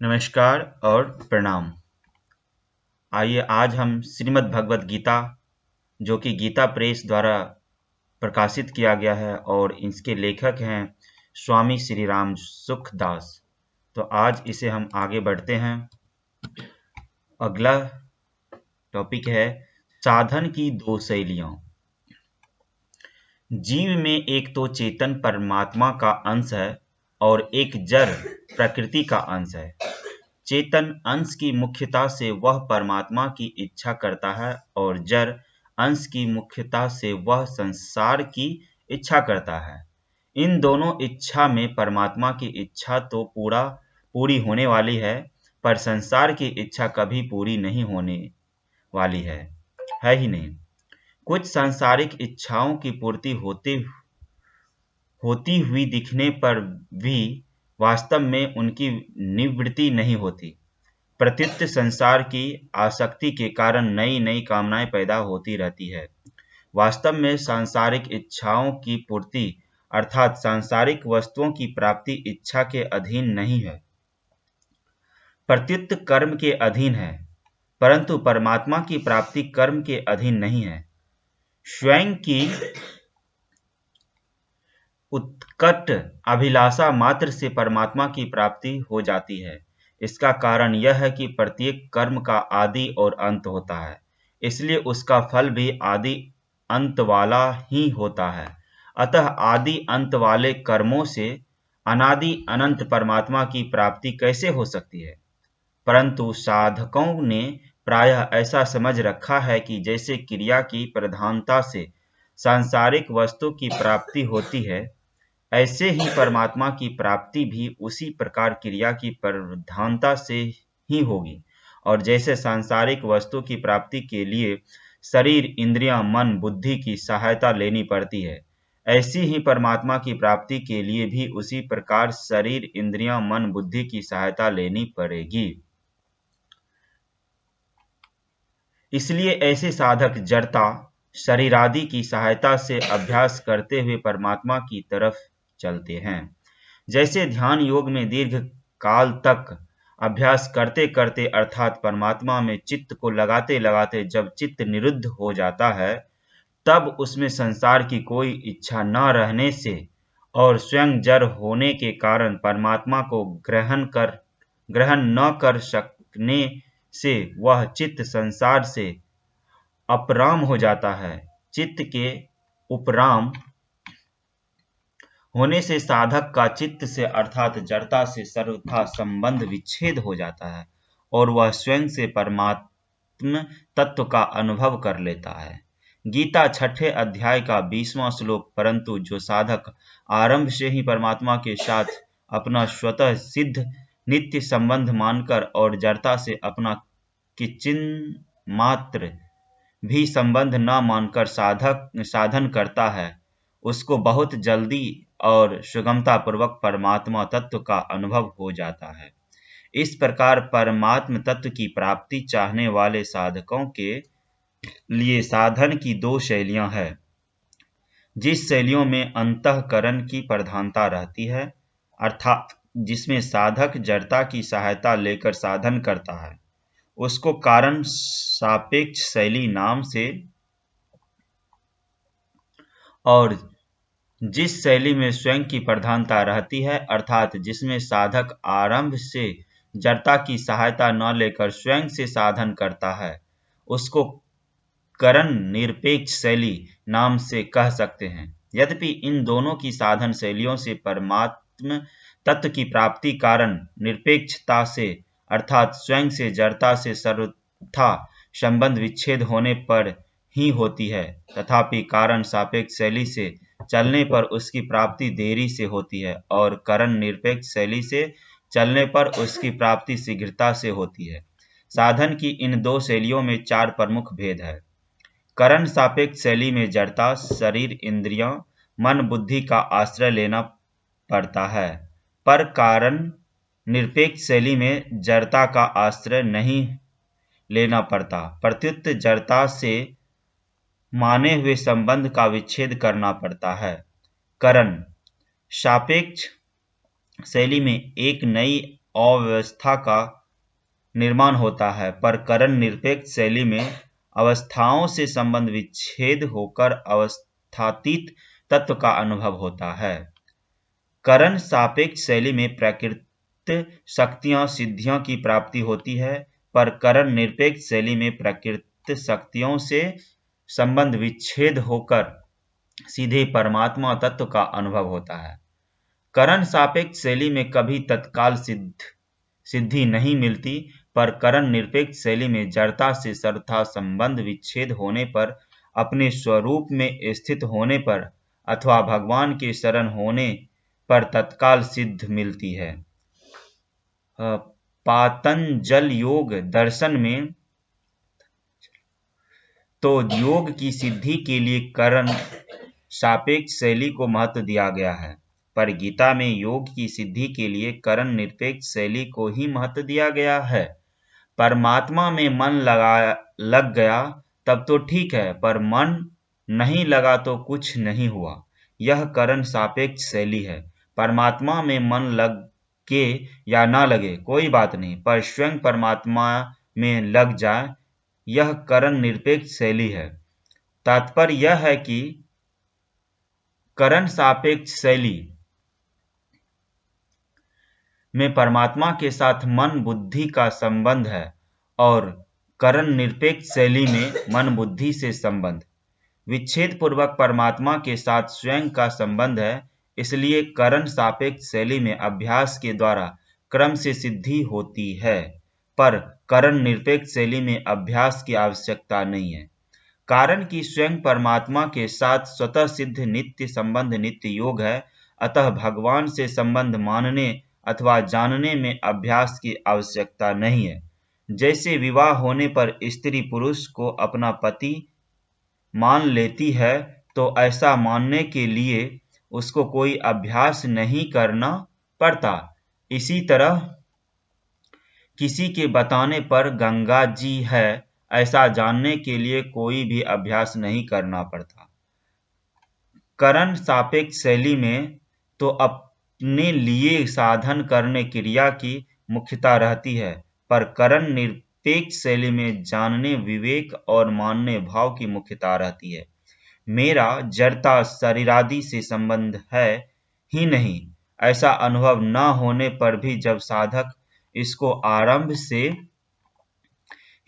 नमस्कार और प्रणाम। आइए आज हम श्रीमद् भगवत गीता जो कि गीता प्रेस द्वारा प्रकाशित किया गया है और इसके लेखक हैं स्वामी श्री राम सुखदास। तो आज इसे हम आगे बढ़ते हैं। अगला टॉपिक है साधन की दो शैलियाँ। जीव में एक तो चेतन परमात्मा का अंश है और एक जड़ प्रकृति का अंश है। चेतन अंश की मुख्यता से वह परमात्मा की इच्छा करता है और जड़ अंश की मुख्यता से वह संसार की इच्छा करता है। इन दोनों इच्छा में परमात्मा की इच्छा तो पूरी होने वाली है, पर संसार की इच्छा कभी पूरी नहीं होने वाली है ही नहीं। कुछ सांसारिक इच्छाओं की पूर्ति होती हुई दिखने पर भी वास्तव में उनकी निवृत्ति नहीं होती। प्रत्युत संसार की आसक्ति के कारण नई नई कामनाएं पैदा होती रहती है। वास्तव में सांसारिक इच्छाओं की पूर्ति अर्थात सांसारिक वस्तुओं की प्राप्ति इच्छा के अधीन नहीं है, प्रत्युत कर्म के अधीन है, परंतु परमात्मा की प्राप्ति कर्म के अधीन नहीं है। स्वयं की उत्कट अभिलाषा मात्र से परमात्मा की प्राप्ति हो जाती है। इसका कारण यह है कि प्रत्येक कर्म का आदि और अंत होता है, इसलिए उसका फल भी आदि अंत वाला ही होता है। अतः आदि अंत वाले कर्मों से अनादि अनंत परमात्मा की प्राप्ति कैसे हो सकती है? परंतु साधकों ने प्रायः ऐसा समझ रखा है कि जैसे क्रिया की प्रधानता से सांसारिक वस्तु की प्राप्ति होती है, ऐसे ही परमात्मा की प्राप्ति भी उसी प्रकार क्रिया की प्रधानता से ही होगी। और जैसे सांसारिक वस्तु की प्राप्ति के लिए शरीर, इंद्रियां, मन, बुद्धि की सहायता लेनी पड़ती है, ऐसी ही परमात्मा की प्राप्ति के लिए भी उसी प्रकार शरीर, इंद्रियां, मन, बुद्धि की सहायता लेनी पड़ेगी। इसलिए ऐसे साधक जड़ता, शरीरादि की सहायता से अभ्यास करते हुए परमात्मा की तरफ चलते हैं। जैसे ध्यान योग में दीर्घ काल तक अभ्यास करते करते अर्थात परमात्मा में चित्त को लगाते लगाते जब चित्त निरुद्ध हो जाता है, तब उसमें संसार की कोई इच्छा न रहने से और स्वयं जड़ होने के कारण परमात्मा को ग्रहण न कर सकने से वह चित्त संसार से अपराम हो जाता है। चित्त के उपराम होने से साधक का चित्त से अर्थात जड़ता से सर्वथा संबंध विच्छेद हो जाता है और वह स्वयं से परमात्म तत्व का अनुभव कर लेता है। गीता 6 अध्याय का 20वां श्लोक, परंतु जो साधक आरंभ से ही परमात्मा के साथ अपना स्वतः सिद्ध नित्य संबंध मानकर और जड़ता से अपना किंचित मात्र भी संबंध न मानकर साधन करता है, उसको बहुत जल्दी और सुगमता पूर्वक परमात्मा तत्व का अनुभव हो जाता है। इस प्रकार परमात्म तत्व की प्राप्ति चाहने वाले साधकों के लिए साधन की दो शैलियां हैं। जिस शैलियों में अंतःकरण की प्रधानता रहती है, अर्थात जिसमें साधक जड़ता की सहायता लेकर साधन करता है, उसको कारण सापेक्ष शैली नाम से, और जिस शैली में स्वयं की प्रधानता रहती है अर्थात जिसमें साधक आरंभ से जड़ता की सहायता न लेकर स्वयं से साधन करता है, उसको करण निरपेक्ष शैली नाम से कह सकते हैं। यद्यपि इन दोनों की साधन शैलियों से परमात्म तत्व की प्राप्ति कारण निरपेक्षता से अर्थात स्वयं से जड़ता से सर्वथा संबंध विच्छेद होने पर ही होती है, तथापि कारण सापेक्ष शैली से चलने पर उसकी प्राप्ति देरी से होती है और करण निरपेक्ष शैली से चलने पर उसकी प्राप्ति शीघ्रता से होती है। साधन की इन दो शैलियों में 4 प्रमुख भेद है। करण सापेक्ष शैली में जड़ता, शरीर, इंद्रियों, मन, बुद्धि का आश्रय लेना पड़ता है, पर कारण निरपेक्ष शैली में जड़ता का आश्रय नहीं लेना पड़ता, प्रत्युत जड़ता से माने हुए संबंध का विच्छेद करना पड़ता है। करण सापेक्ष शैली में एक नई अव्यवस्था का निर्माण होता है, पर करण निरपेक्ष शैली में अवस्थाओं से संबंध विच्छेद होकर अवस्थातीत तत्व का अनुभव होता है। करण सापेक्ष शैली में प्राकृत शक्तियां सिद्धियों की प्राप्ति होती है, पर करण निरपेक्ष शैली में प्राकृत शक्तियों से संबंध विच्छेद होकर सीधे परमात्मा तत्व का अनुभव होता है। करण सापेक्ष शैली में कभी तत्काल सिद्धि नहीं मिलती, पर करण निरपेक्ष शैली में जड़ता से सर्वथा संबंध विच्छेद होने पर, अपने स्वरूप में स्थित होने पर अथवा भगवान के शरण होने पर तत्काल सिद्ध मिलती है। पातंजल योग दर्शन में तो योग की सिद्धि के लिए करण सापेक्ष शैली को महत्व दिया गया है, पर गीता में योग की सिद्धि के लिए करण निरपेक्ष शैली को ही महत्व दिया गया है। परमात्मा में मन लग गया तब तो ठीक है, पर मन नहीं लगा तो कुछ नहीं हुआ। यह करण सापेक्ष शैली है। परमात्मा में मन लगे या ना लगे कोई बात नहीं, पर स्वयं परमात्मा में लग जाए, यह करण निरपेक्ष शैली है। तात्पर्य यह है कि करण सापेक्ष शैली में परमात्मा के साथ मन बुद्धि का संबंध है और करण निरपेक्ष शैली में मन बुद्धि से संबंध विच्छेद पूर्वक परमात्मा के साथ स्वयं का संबंध है। इसलिए करण सापेक्ष शैली में अभ्यास के द्वारा क्रम से सिद्धि होती है, पर करण निरपेक्ष शैली में अभ्यास की आवश्यकता नहीं है, कारण कि स्वयं परमात्मा के साथ स्वतः सिद्ध नित्य संबंध नित्य योग है। अतः भगवान से संबंध मानने अथवा जानने में अभ्यास की आवश्यकता नहीं है। जैसे विवाह होने पर स्त्री पुरुष को अपना पति मान लेती है, तो ऐसा मानने के लिए उसको कोई अभ्यास नहीं करना पड़ता। इसी तरह किसी के बताने पर गंगा जी है, ऐसा जानने के लिए कोई भी अभ्यास नहीं करना पड़ता। करण सापेक्ष शैली में तो अपने लिए साधन करने क्रिया की मुख्यता रहती है, पर करण निरपेक्ष शैली में जानने विवेक और मानने भाव की मुख्यता रहती है। मेरा जड़ता शरीरादि से संबंध है ही नहीं, ऐसा अनुभव न होने पर भी जब साधक इसको आरंभ से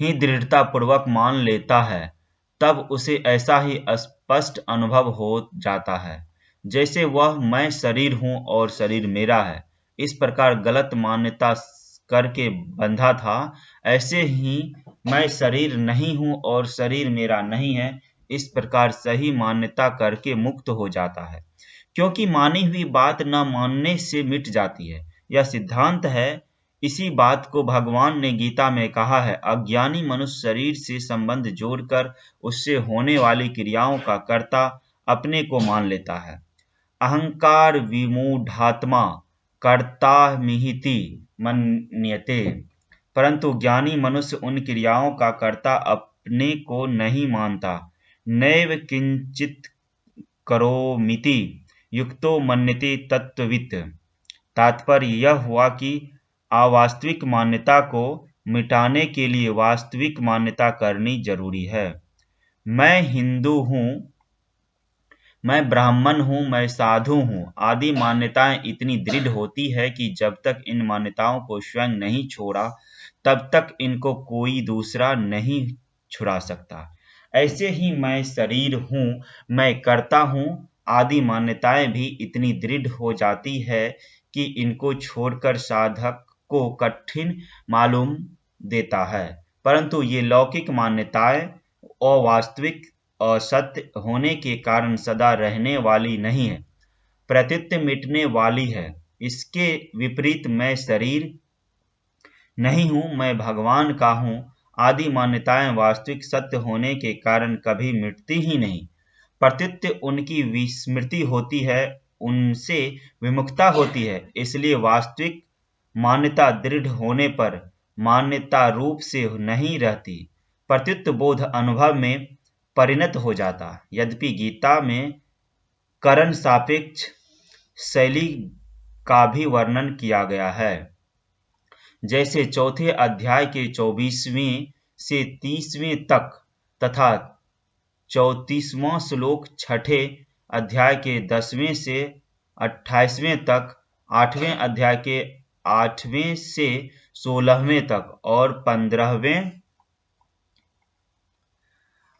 ही दृढ़ता पूर्वक मान लेता है, तब उसे ऐसा ही स्पष्ट अनुभव हो जाता है जैसे वह मैं शरीर हूं और शरीर मेरा है। इस प्रकार गलत मान्यता करके बंधा था, ऐसे ही मैं शरीर नहीं हूं और शरीर मेरा नहीं है, इस प्रकार सही मान्यता करके मुक्त हो जाता है, क्योंकि मानी हुई बात न मानने से मिट जाती है। यह सिद्धांत है। इसी बात को भगवान ने गीता में कहा है, अज्ञानी मनुष्य शरीर से संबंध जोड़कर उससे होने वाली क्रियाओं का कर्ता अपने को मान लेता है। अहंकार विमूढ़ात्मा कर्तामिति मन्यते, परंतु ज्ञानी मनुष्य उन क्रियाओं का कर्ता अपने को नहीं मानता। नैव किंचित करोमीति युक्तो मन्यते तत्त्ववित्। तात्पर्य यह हुआ कि अवास्तविक मान्यता को मिटाने के लिए वास्तविक मान्यता करनी जरूरी है। मैं हिंदू हूँ, मैं ब्राह्मण हूँ, मैं साधु हूँ आदि मान्यताएं इतनी दृढ़ होती है कि जब तक इन मान्यताओं को स्वयं नहीं छोड़ा, तब तक इनको कोई दूसरा नहीं छुड़ा सकता। ऐसे ही मैं शरीर हूँ, मैं कर्ता हूँ आदि मान्यताएं भी इतनी दृढ़ हो जाती है कि इनको छोड़कर साधक को कठिन मालूम देता है। परंतु ये लौकिक मान्यताएं अवास्तविक असत्य होने के कारण सदा रहने वाली नहीं है, प्रतीत मिटने वाली है। इसके विपरीत मैं शरीर नहीं हूँ, मैं भगवान का हूँ आदि मान्यताएं वास्तविक सत्य होने के कारण कभी मिटती ही नहीं, प्रतीत उनकी विस्मृति होती है, उनसे विमुखता होती है। इसलिए वास्तविक मान्यता दृढ़ होने पर मान्यता रूप से नहीं रहती, प्रतीत बोध अनुभव में परिणत हो जाता। यद्यपि गीता में करण सापेक्ष शैली का भी वर्णन किया गया है। जैसे चौथे अध्याय के 24वें से 30वें तक तथा 34वां श्लोक छठे अध्याय के 10वें से 28वें तक, 8वें अध्याय के 8वें से 16वें तक और 15वें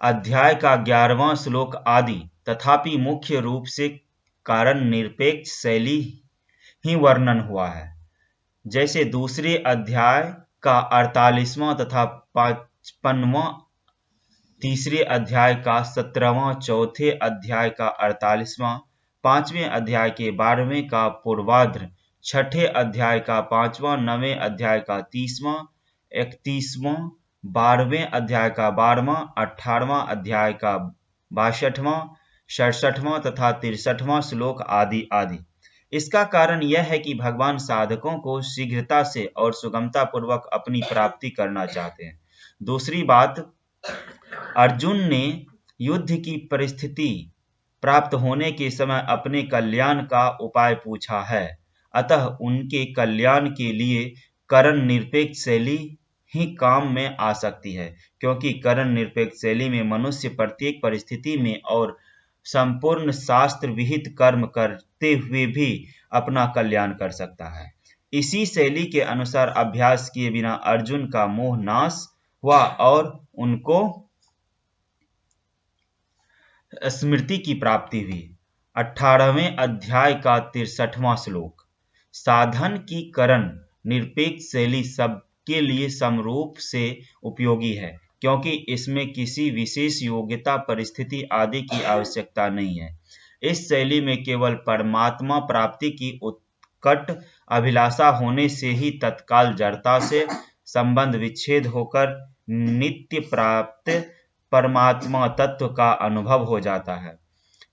अध्याय का 11वां श्लोक आदि। तथापि मुख्य रूप से कारण निरपेक्ष शैली ही वर्णन हुआ है। जैसे दूसरे अध्याय का 48वां तथा 55वां, तीसरे अध्याय का 17वां, चौथे अध्याय का 48वां, 5वें अध्याय के 12वें का पूर्वार्ध, छठे अध्याय का 5वां, 9वें अध्याय का 30वां, 31वां, 12वें अध्याय का 12वां, 18वां अध्याय का 62वां, 67वां तथा 63वां श्लोक आदि आदि। इसका कारण यह है कि भगवान साधकों को शीघ्रता से और सुगमता पूर्वक अपनी प्राप्ति करना चाहते हैं। दूसरी बात, अर्जुन ने युद्ध की परिस्थिति प्राप्त होने के समय अपने कल्याण का उपाय पूछा है, अतः उनके कल्याण के लिए करण निरपेक्ष शैली ही काम में आ सकती है, क्योंकि करण निरपेक्ष शैली में मनुष्य प्रत्येक परिस्थिति में और संपूर्ण शास्त्र विहित कर्म करते हुए भी अपना कल्याण कर सकता है। इसी शैली के अनुसार अभ्यास किए बिना अर्जुन का मोह नाश हुआ और उनको स्मृति की प्राप्ति हुई। 18वें अध्याय का 63वां श्लोक, साधन की करण निरपेक्ष शैली सबके लिए समरूप से उपयोगी है, क्योंकि इसमें किसी विशेष योग्यता, परिस्थिति आदि की आवश्यकता नहीं है। इस शैली में केवल परमात्मा प्राप्ति की उत्कट अभिलाषा होने से ही तत्काल जड़ता से संबंध विच्छेद होकर नित्य प्राप्त परमात्मा तत्व का अनुभव हो जाता है।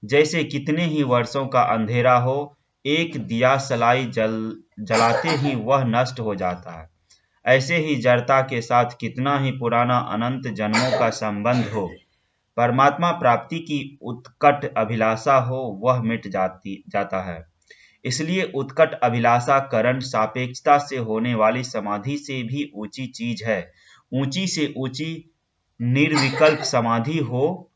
जैसे कितने ही वर्षों का अंधेरा हो, एक दिया सलाई जलाते ही वह नष्ट हो जाता है, ऐसे ही जड़ता के साथ कितना ही पुराना अनंत जन्मों का संबंध हो, परमात्मा प्राप्ति की उत्कट अभिलाषा हो, वह मिट जाता है। इसलिए उत्कट अभिलाषा करण सापेक्षता से होने वाली समाधि से भी ऊंची चीज है। ऊंची से ऊंची निर्विकल्प समाधि हो,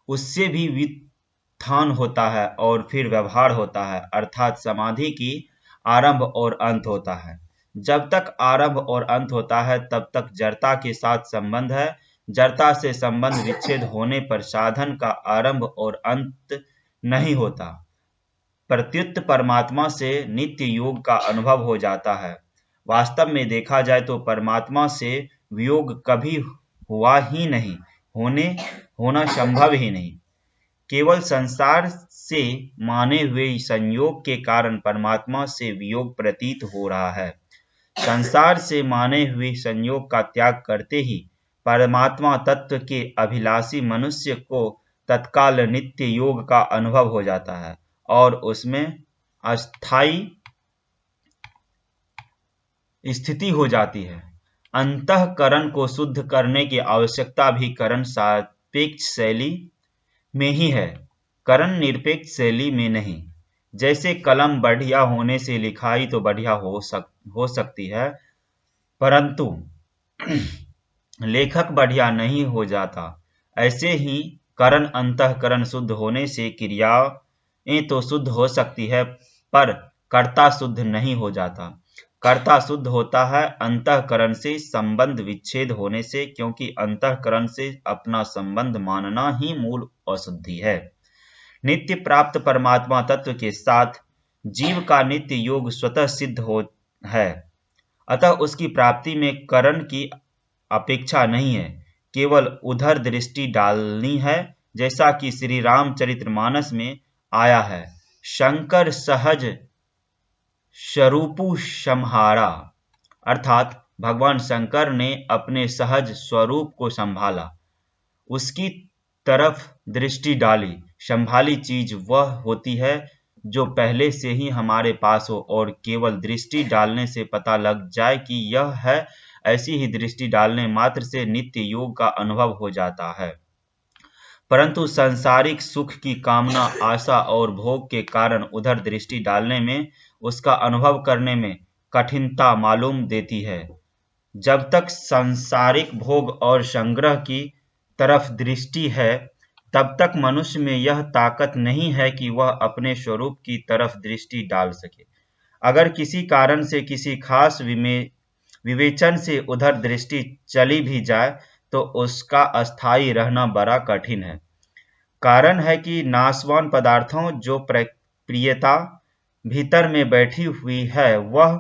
उससे भी व्युत्थान होता है और फिर व्यवहार होता है, अर्थात समाधि की आरंभ और अंत होता है। जब तक आरंभ और अंत होता है तब तक जड़ता के साथ संबंध है। जड़ता से संबंध विच्छेद होने पर साधन का आरंभ और अंत नहीं होता, प्रत्युत परमात्मा से नित्य योग का अनुभव हो जाता है। वास्तव में देखा जाए तो परमात्मा से वियोग कभी हुआ ही नहीं, होना संभव ही नहीं। केवल संसार से माने हुए संयोग के कारण परमात्मा से वियोग प्रतीत हो रहा है। संसार से माने हुए संयोग का त्याग करते ही परमात्मा तत्व के अभिलाषी मनुष्य को तत्काल नित्य योग का अनुभव हो जाता है और उसमें अस्थायी स्थिति हो जाती है। अंतःकरण को शुद्ध करने की आवश्यकता भी करण सापेक्ष शैली में ही है, करण निरपेक्ष शैली में नहीं। जैसे कलम बढ़िया होने से लिखाई तो बढ़िया हो सकती है, परंतु लेखक बढ़िया नहीं हो जाता। ऐसे ही करण अंतःकरण शुद्ध होने से क्रियाएं तो शुद्ध हो सकती है, पर कर्ता शुद्ध नहीं हो जाता। कर्ता शुद्ध होता है अंतःकरण से संबंध विच्छेद होने से, क्योंकि अंतःकरण से अपना संबंध मानना ही मूल अशुद्धि है। नित्य प्राप्त परमात्मा तत्व के साथ जीव का नित्य योग स्वतः सिद्ध है, अतः उसकी प्राप्ति में करण की अपेक्षा नहीं है, केवल उधर दृष्टि डालनी है। जैसा कि श्री रामचरितमानस में आया है, शंकर सहज स्वरूपु संहारा, अर्थात भगवान शंकर ने अपने सहज स्वरूप को संभाला, उसकी तरफ दृष्टि डाली। संभाली चीज वह होती है जो पहले से ही हमारे पास हो और केवल दृष्टि डालने से पता लग जाए कि यह है। ऐसी ही दृष्टि डालने मात्र से नित्य योग का अनुभव हो जाता है। परंतु सांसारिक सुख की कामना, आशा और भोग के कारण उधर दृष्टि डालने में उसका अनुभव करने में कठिनता मालूम देती है। जब तक सांसारिक भोग और संग्रह की तरफ दृष्टि है, तब तक मनुष्य में यह ताकत नहीं है कि वह अपने स्वरूप की तरफ दृष्टि डाल सके। अगर किसी कारण से किसी खास विवेचन से उधर दृष्टि चली भी जाए, तो उसका अस्थायी रहना बड़ा कठिन है। कारण है कि नाशवान पदार्थों जो प्रियता भीतर में बैठी हुई है, वह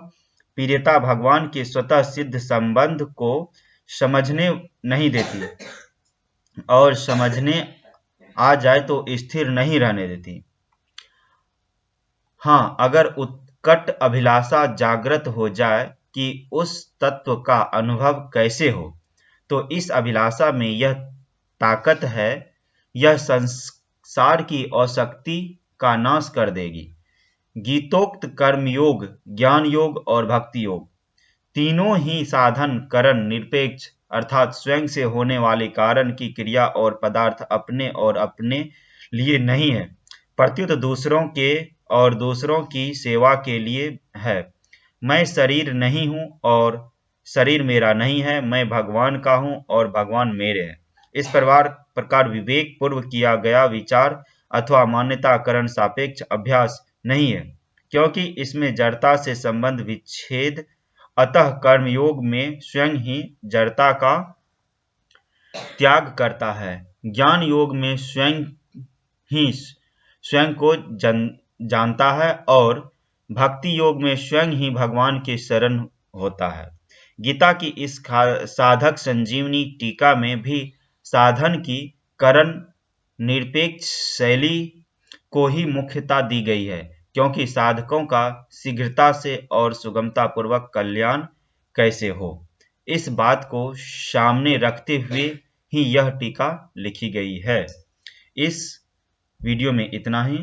प्रियता भगवान के स्वतः सिद्ध संबंध को समझने नहीं देती, और समझने आ जाए तो स्थिर नहीं रहने देती। हाँ, अगर उत्कट अभिलाषा जागृत हो जाए कि उस तत्व का अनुभव कैसे हो, तो इस अभिलाषा में यह ताकत है, यह संसार की आसक्ति का नाश कर देगी। गीतोक्त कर्मयोग, ज्ञान योग और भक्ति योग तीनों ही साधन करण निरपेक्ष अर्थात स्वयं से होने वाले कारण की क्रिया और पदार्थ अपने और अपने लिए नहीं है, प्रत्युत दूसरों के और दूसरों की सेवा के लिए है। मैं शरीर नहीं हूँ और शरीर मेरा नहीं है, मैं भगवान का हूँ और भगवान मेरे हैं। इस प्रकार विवेक पूर्व किया गया विचार अथवा मान्यता करण सापेक्ष अभ्यास नहीं है, क्योंकि इसमें जड़ता से संबंध विच्छेद, अतः कर्मयोग में स्वयं ही जड़ता का त्याग करता है, ज्ञान योग में स्वयं ही स्वयं को जानता है और भक्ति योग में स्वयं ही भगवान के शरण होता है। गीता की इस साधक संजीवनी टीका में भी साधन की करण निरपेक्ष शैली को ही मुख्यता दी गई है, क्योंकि साधकों का शीघ्रता से और सुगमता पूर्वक कल्याण कैसे हो, इस बात को सामने रखते हुए ही यह टीका लिखी गई है। इस वीडियो में इतना ही।